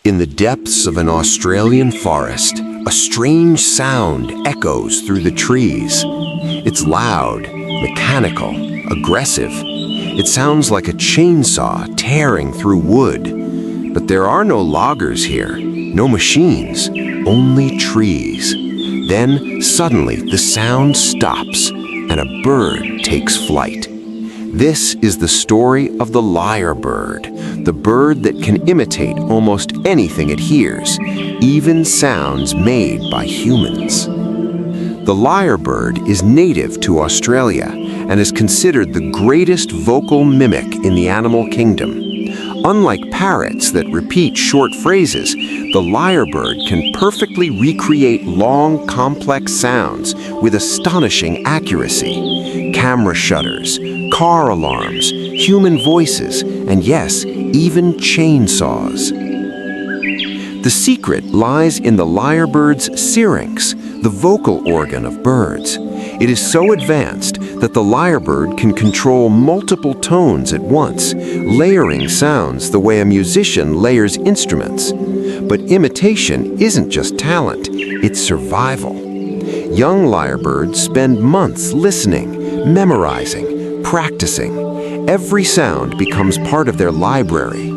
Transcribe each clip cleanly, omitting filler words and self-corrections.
In the depths of an Australian forest, a strange sound echoes through the trees. It's loud, mechanical, aggressive. It sounds like a chainsaw tearing through wood. But there are no loggers here, no machines, only trees. Then, suddenly, the sound stops, and a bird takes flight. This is the story of the lyrebird, the bird that can imitate almost anything it hears, even sounds made by humans. The lyrebird is native to Australia and is considered the greatest vocal mimic in the animal kingdom. Unlike parrots that repeat short phrases, the lyrebird can perfectly recreate long, complex sounds with astonishing accuracy. Camera shutters, car alarms, human voices, and yes, even chainsaws. The secret lies in the lyrebird's syrinx, the vocal organ of birds. It is so advanced that the lyrebird can control multiple tones at once, layering sounds the way a musician layers instruments. But imitation isn't just talent, it's survival. Young lyrebirds spend months listening, memorizing, practicing. Every sound becomes part of their library.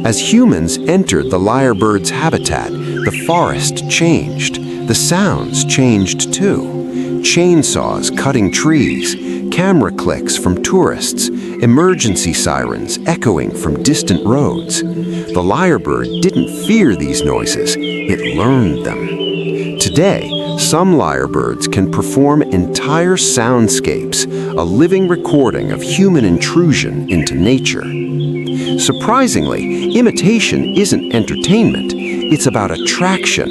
As humans entered the lyrebird's habitat, the forest changed. The sounds changed too. Chainsaws cutting trees, camera clicks from tourists, emergency sirens echoing from distant roads. The lyrebird didn't fear these noises, it learned them. Today, some lyrebirds can perform entire soundscapes, a living recording of human intrusion into nature. Surprisingly, imitation isn't entertainment, it's about attraction.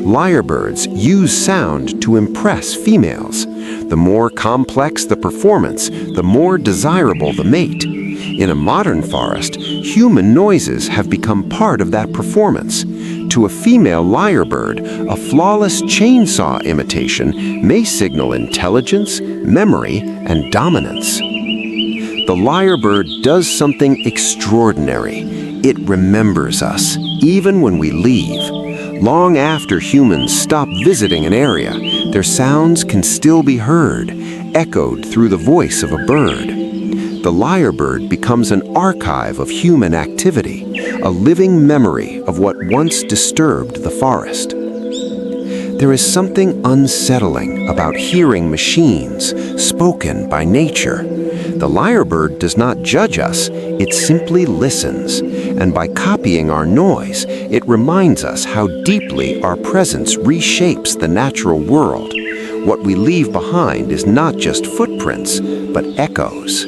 Lyrebirds use sound to impress females. The more complex the performance, the more desirable the mate. In a modern forest, human noises have become part of that performance. To a female lyrebird, a flawless chainsaw imitation may signal intelligence, memory, and dominance. The lyrebird does something extraordinary. It remembers us, even when we leave. Long after humans stop visiting an area, their sounds can still be heard, echoed through the voice of a bird. The lyrebird becomes an archive of human activity, a living memory of what once disturbed the forest. There is something unsettling about hearing machines spoken by nature. The lyrebird does not judge us, it simply listens. And by copying our noise, it reminds us how deeply our presence reshapes the natural world. What we leave behind is not just footprints, but echoes.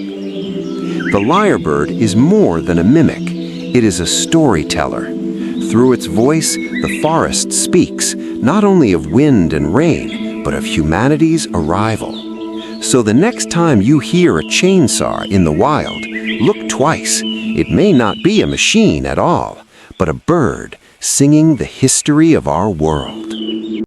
The lyrebird is more than a mimic. It is a storyteller. Through its voice, the forest speaks, not only of wind and rain, but of humanity's arrival. So the next time you hear a chainsaw in the wild, look twice. It may not be a machine at all, but a bird singing the history of our world.